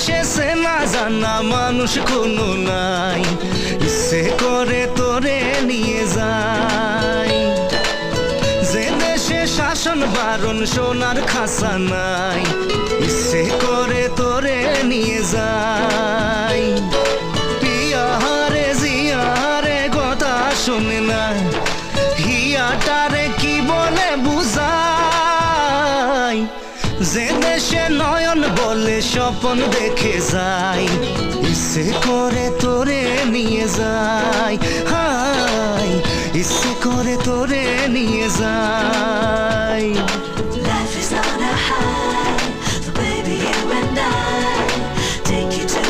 দেশে চেনা জানা মানুষ কোনো নাই, ইচ্ছে করে তোরে নিয়ে যাই। যে দেশে শাসন বারণ সোনার খাসা নাই, ইচ্ছে করে তোরে নিয়ে যাই। পিয়ারে জিয়ারে কথা শোনে না, হিয়াটারে কি বলে বুঝাই। যে দেশে নয়ন বলে স্বপন দেখে যাই, ইচ্ছে করে তোরে নিয়ে যাই। হাই ইচ্ছে